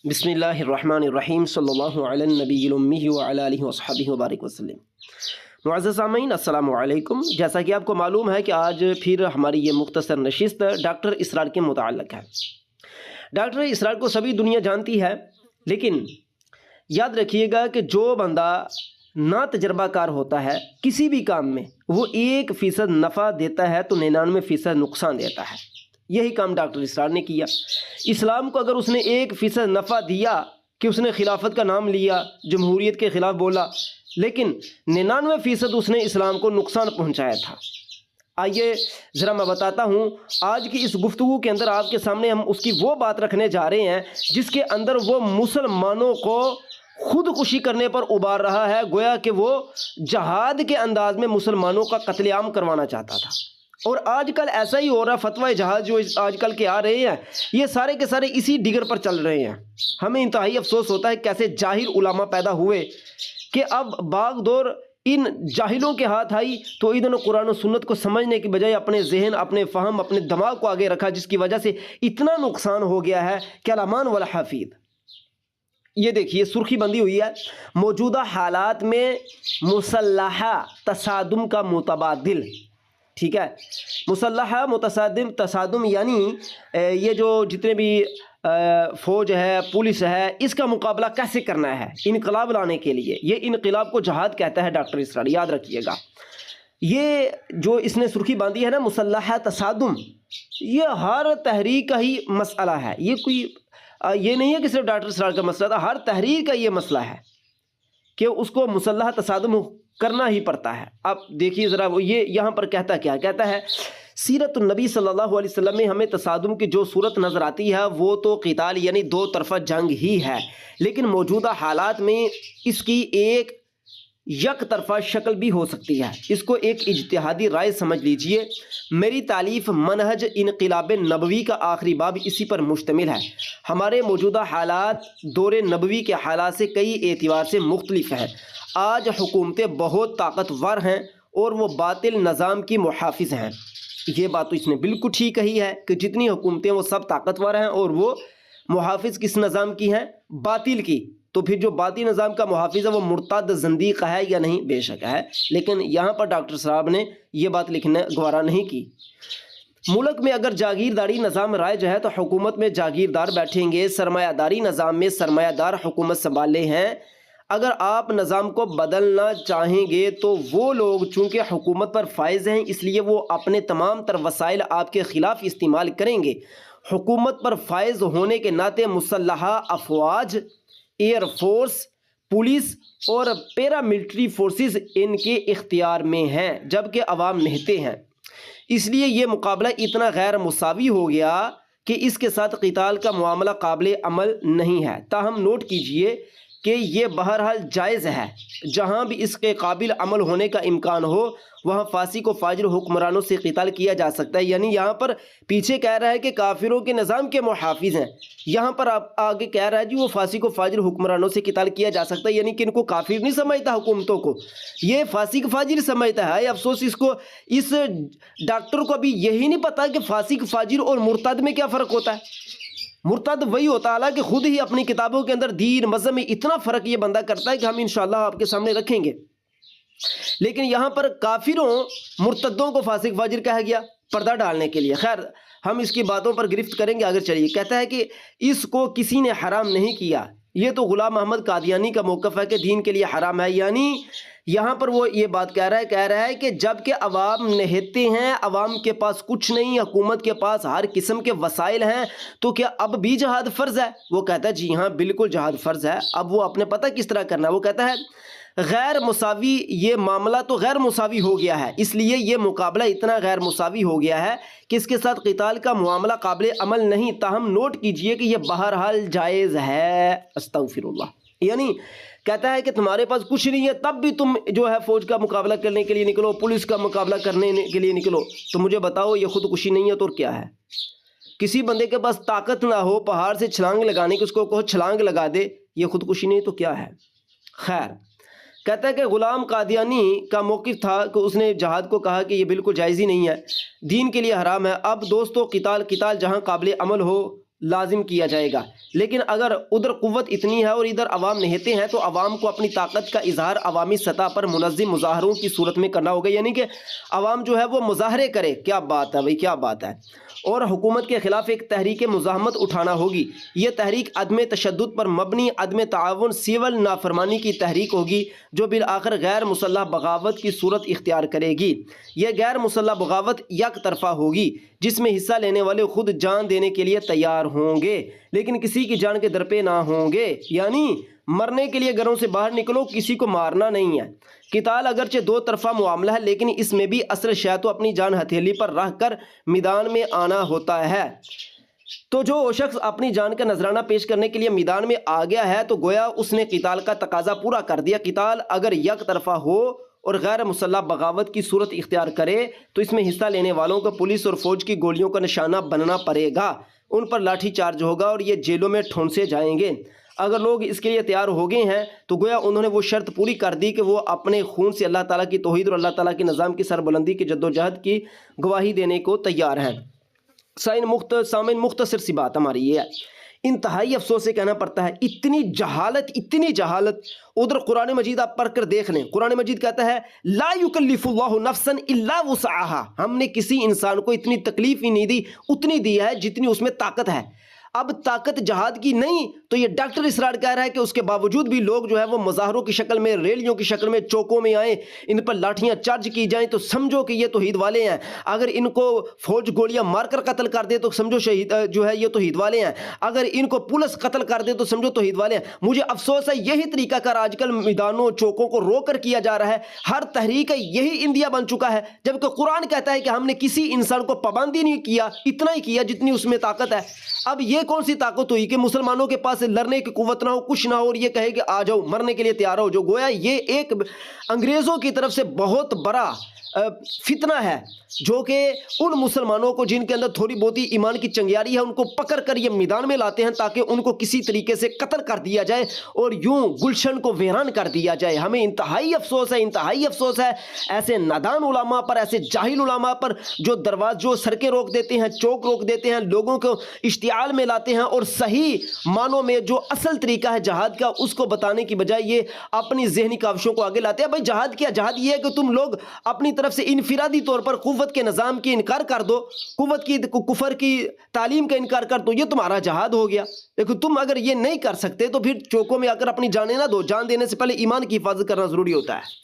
بسم اللہ الرحمن الرحیم صلی اللہ علی النبی الامی وعلی آلہ وصحبہ وبارک وسلم۔ معزز سامعین السلام علیکم۔ جیسا کہ آپ کو معلوم ہے کہ آج پھر ہماری یہ مختصر نشست ڈاکٹر اسرار کے متعلق ہے۔ ڈاکٹر اسرار کو سبھی دنیا جانتی ہے، لیکن یاد رکھیے گا کہ جو بندہ نا تجربہ کار ہوتا ہے کسی بھی کام میں، وہ 1% نفع دیتا ہے تو 99% نقصان دیتا ہے۔ یہی کام ڈاکٹر اسرار نے کیا۔ اسلام کو اگر اس نے 1% نفع دیا کہ اس نے خلافت کا نام لیا، جمہوریت کے خلاف بولا، لیکن 99% اس نے اسلام کو نقصان پہنچایا تھا۔ آئیے ذرا میں بتاتا ہوں، آج کی اس گفتگو کے اندر آپ کے سامنے ہم اس کی وہ بات رکھنے جا رہے ہیں جس کے اندر وہ مسلمانوں کو خودکشی کرنے پر ابھار رہا ہے، گویا کہ وہ جہاد کے انداز میں مسلمانوں کا قتل عام کروانا چاہتا تھا۔ اور آج کل ایسا ہی ہو رہا ہے، فتوی جہاد جو آج کل کے آ رہے ہیں یہ سارے کے سارے اسی ڈگر پر چل رہے ہیں۔ ہمیں انتہائی افسوس ہوتا ہے کیسے جاہل علماء پیدا ہوئے کہ اب باغ دور ان جاہلوں کے ہاتھ آئی تو انہوں نے قرآن و سنت کو سمجھنے کی بجائے اپنے ذہن، اپنے فہم، اپنے دماغ کو آگے رکھا، جس کی وجہ سے اتنا نقصان ہو گیا ہے کہ الامان والحفیظ۔ یہ دیکھیے سرخی بندی ہوئی ہے، موجودہ حالات میں مسلحہ تصادم کا متبادل، ٹھیک ہے، مسلحہ تصادم یعنی یہ جو جتنے بھی فوج ہے، پولیس ہے، اس کا مقابلہ کیسے کرنا ہے انقلاب لانے کے لیے۔ یہ انقلاب کو جہاد کہتا ہے ڈاکٹر اسرار، یاد رکھیے گا۔ یہ جو اس نے سرخی باندھی ہے نا، مسلحہ تصادم، یہ ہر تحریک کا ہی مسئلہ ہے۔ یہ کوئی یہ نہیں ہے کہ صرف ڈاکٹر اسرار کا مسئلہ تھا، ہر تحریک کا یہ مسئلہ ہے کہ اس کو مسلح تصادم کرنا ہی پڑتا ہے۔ اب دیکھیے ذرا وہ یہ یہاں پر کہتا کہتا ہے سیرت النبی صلی اللہ علیہ وسلم میں ہمیں تصادم کی جو صورت نظر آتی ہے وہ تو قتال یعنی دو طرفہ جنگ ہی ہے، لیکن موجودہ حالات میں اس کی ایک یک طرفہ شکل بھی ہو سکتی ہے۔ اس کو ایک اجتہادی رائے سمجھ لیجئے۔ میری تالیف منہج انقلاب نبوی کا آخری باب اسی پر مشتمل ہے۔ ہمارے موجودہ حالات دور نبوی کے حالات سے کئی اعتبار سے مختلف ہیں۔ آج حکومتیں بہت طاقتور ہیں اور وہ باطل نظام کی محافظ ہیں۔ یہ بات تو اس نے بالکل ٹھیک کہی ہے کہ جتنی حکومتیں وہ سب طاقتور ہیں اور وہ محافظ کس نظام کی ہیں؟ باطل کی۔ تو پھر جو باطل نظام کا محافظ ہے وہ مرتد زندیق ہے یا نہیں؟ بے شک ہے، لیکن یہاں پر ڈاکٹر صاحب نے یہ بات لکھنے گوارا نہیں کی۔ ملک میں اگر جاگیرداری نظام رائج ہے تو حکومت میں جاگیردار بیٹھیں گے، سرمایہ داری نظام میں سرمایہ دار حکومت سنبھالے ہیں۔ اگر آپ نظام کو بدلنا چاہیں گے تو وہ لوگ چونکہ حکومت پر فائز ہیں اس لیے وہ اپنے تمام تر وسائل آپ کے خلاف استعمال کریں گے۔ حکومت پر فائز ہونے کے ناطے مسلحہ افواج، ایئر فورس، پولیس اور پیرا ملٹری فورسز ان کے اختیار میں ہیں، جبکہ عوام نہتے ہیں۔ اس لیے یہ مقابلہ اتنا غیر مساوی ہو گیا کہ اس کے ساتھ قتال کا معاملہ قابل عمل نہیں ہے۔ تاہم نوٹ کیجئے کہ یہ بہرحال جائز ہے۔ جہاں بھی اس کے قابل عمل ہونے کا امکان ہو وہاں فاسق و فاجر حکمرانوں سے قتال کیا جا سکتا ہے۔ یعنی یہاں پر پیچھے کہہ رہا ہے کہ کافروں کے نظام کے محافظ ہیں، یہاں پر آپ آگے کہہ رہا ہے جی وہ فاسق و فاجر حکمرانوں سے قتال کیا جا سکتا ہے، یعنی کہ ان کو کافر نہیں سمجھتا حکومتوں کو، یہ فاسق فاجر سمجھتا ہے۔ افسوس اس ڈاکٹر کو ابھی یہی نہیں پتا کہ فاسق فاجر اور مرتد میں کیا فرق ہوتا ہے۔ مرتد وہی ہوتا ہے، حالانکہ خود ہی اپنی کتابوں کے اندر دین مذہب میں اتنا فرق یہ بندہ کرتا ہے کہ ہم انشاءاللہ آپ کے سامنے رکھیں گے۔ لیکن یہاں پر کافروں مرتدوں کو فاسق فاجر کہا گیا پردہ ڈالنے کے لیے۔ خیر ہم اس کی باتوں پر گرفت کریں گے آگے چلیے۔ کہتا ہے کہ اس کو کسی نے حرام نہیں کیا، یہ تو غلام محمد قادیانی کا موقف ہے کہ دین کے لیے حرام ہے۔ یعنی یہاں پر وہ یہ بات کہہ رہا ہے کہ جب کہ عوام نہتے ہیں، عوام کے پاس کچھ نہیں، حکومت کے پاس ہر قسم کے وسائل ہیں، تو کیا اب بھی جہاد فرض ہے؟ وہ کہتا ہے جی ہاں بالکل جہاد فرض ہے۔ اب وہ اپنے پتہ کس طرح کرنا ہے، وہ کہتا ہے غیر مساوی، یہ معاملہ تو غیر مساوی ہو گیا ہے، اس لیے یہ مقابلہ اتنا غیر مساوی ہو گیا ہے کہ اس کے ساتھ قتال کا معاملہ قابل عمل نہیں۔ تاہم نوٹ کیجئے کہ یہ بہرحال جائز ہے۔ استغفر اللہ۔ یعنی کہتا ہے کہ تمہارے پاس کچھ نہیں ہے تب بھی تم جو ہے فوج کا مقابلہ کرنے کے لیے نکلو، پولیس کا مقابلہ کرنے کے لیے نکلو، تو مجھے بتاؤ یہ خودکشی نہیں ہے تو کیا ہے؟ کسی بندے کے پاس طاقت نہ ہو پہاڑ سے چھلانگ لگانے کی، اس کو کہو چھلانگ لگا دے، یہ خودکشی نہیں تو کیا ہے؟ خیر کہتا ہے کہ غلام قادیانی کا موقف تھا کہ اس نے جہاد کو کہا کہ یہ بالکل جائز ہی نہیں ہے، دین کے لیے حرام ہے۔ اب دوستو قتال جہاں قابل عمل ہو لازم کیا جائے گا۔ لیکن اگر ادھر قوت اتنی ہے اور ادھر عوام نہتے ہیں تو عوام کو اپنی طاقت کا اظہار عوامی سطح پر منظم مظاہروں کی صورت میں کرنا ہوگا، یعنی کہ عوام جو ہے وہ مظاہرے کرے۔ کیا بات ہے بھائی، کیا بات ہے۔ اور حکومت کے خلاف ایک تحریک مزاحمت اٹھانا ہوگی۔ یہ تحریک عدم تشدد پر مبنی عدم تعاون سول نافرمانی کی تحریک ہوگی جو بالآخر غیر مسلح بغاوت کی صورت اختیار کرے گی۔ یہ غیر مسلح بغاوت یک طرفہ ہوگی جس میں حصہ لینے والے خود جان دینے کے لیے تیار ہوں گے لیکن کسی کی جان کے در پہ نہ ہوں گے، یعنی مرنے کے لیے گھروں سے باہر نکلو، کسی کو مارنا نہیں ہے۔ قتال اگرچہ دو طرفہ معاملہ ہے لیکن اس میں بھی اصل شے تو اپنی جان ہتھیلی پر رکھ کر میدان میں آنا ہوتا ہے۔ تو جو شخص اپنی جان کا نذرانہ پیش کرنے کے لیے میدان میں آ گیا ہے تو گویا اس نے قتال کا تقاضا پورا کر دیا۔ قتال اگر یک طرفہ ہو اور غیر مسلح بغاوت کی صورت اختیار کرے تو اس میں حصہ لینے والوں کو پولیس اور فوج کی گولیوں کا نشانہ بننا پڑے گا، ان پر لاٹھی چارج ہوگا اور یہ جیلوں میں ٹھونسے جائیں گے۔ اگر لوگ اس کے لیے تیار ہو گئے ہیں تو گویا انہوں نے وہ شرط پوری کر دی کہ وہ اپنے خون سے اللہ تعالیٰ کی توحید اور اللہ تعالیٰ کے نظام کی سربلندی کی جدوجہد کی گواہی دینے کو تیار ہیں۔ سامعین، مختصر سی بات ہماری یہ ہے، انتہائی افسوس سے کہنا پڑتا ہے اتنی جہالت۔ ادھر قرآن مجید آپ پڑھ کر دیکھ لیں، قرآن مجید کہتا ہے لا یکلف اللہ نفسا الا وسعها، ہم نے کسی انسان کو اتنی تکلیف ہی نہیں دی، اتنی دی ہے جتنی اس میں طاقت ہے۔ اب طاقت جہاد کی نہیں تو یہ ڈاکٹر اسرار کہہ رہا ہے کہ اس کے باوجود بھی لوگ جو ہے وہ مظاہروں کی شکل میں، ریلیوں کی شکل میں چوکوں میں آئیں، ان پر لاٹھیاں چارج کی جائیں تو سمجھو کہ یہ توحید والے ہیں۔ اگر ان کو فوج گولیاں مار کر قتل کر دے تو سمجھو شہید جو ہے یہ توحید والے ہیں، اگر ان کو پولیس قتل کر دے تو سمجھو توحید والے ہیں۔ مجھے افسوس ہے یہی طریقہ کار آج کل میدانوں چوکوں کو رو کر کیا جا رہا ہے، ہر تحریک یہی انڈیا بن چکا ہے، جبکہ قرآن کہتا ہے کہ ہم نے کسی انسان کو پابندی نہیں کیا، اتنا ہی کیا جتنی اس میں طاقت ہے۔ اب یہ کون سی طاقت ہوئی کہ مسلمانوں کے پاس لڑنے کی قوت نہ ہو، کچھ نہ ہو اور یہ کہے کہ آ جاؤ مرنے کے لیے تیار ہو، جو گویا یہ ایک انگریزوں کی طرف سے بہت بڑا فتنہ ہے جو کہ ان مسلمانوں کو جن کے اندر تھوڑی بہت ہی ایمان کی چنگیاری ہے ان کو پکڑ کر یہ میدان میں لاتے ہیں تاکہ ان کو کسی طریقے سے قتل کر دیا جائے اور یوں گلشن کو ویران کر دیا جائے۔ ہمیں انتہائی افسوس ہے ایسے نادان علماء پر، ایسے جاہل علماء پر جو سڑکیں روک دیتے ہیں، چوک روک دیتے ہیں، لوگوں کو اشتعال میں لاتے ہیں اور صحیح معنوں میں جو اصل طریقہ ہے جہاد کا اس کو بتانے کی بجائے یہ اپنی ذہنی کاوشوں کو آگے لاتے ہیں۔ بھائی جہاد کیا؟ جہاد یہ ہے کہ تم لوگ اپنی طرف سے انفرادی طور پر قوت کے نظام کی انکار کر دو، قوت کی کفر کی تعلیم کا انکار کر دو، یہ تمہارا جہاد ہو گیا۔ لیکن تم اگر یہ نہیں کر سکتے تو پھر چوکوں میں آ کر اپنی جانیں نہ دو، جان دینے سے پہلے ایمان کی حفاظت کرنا ضروری ہوتا ہے۔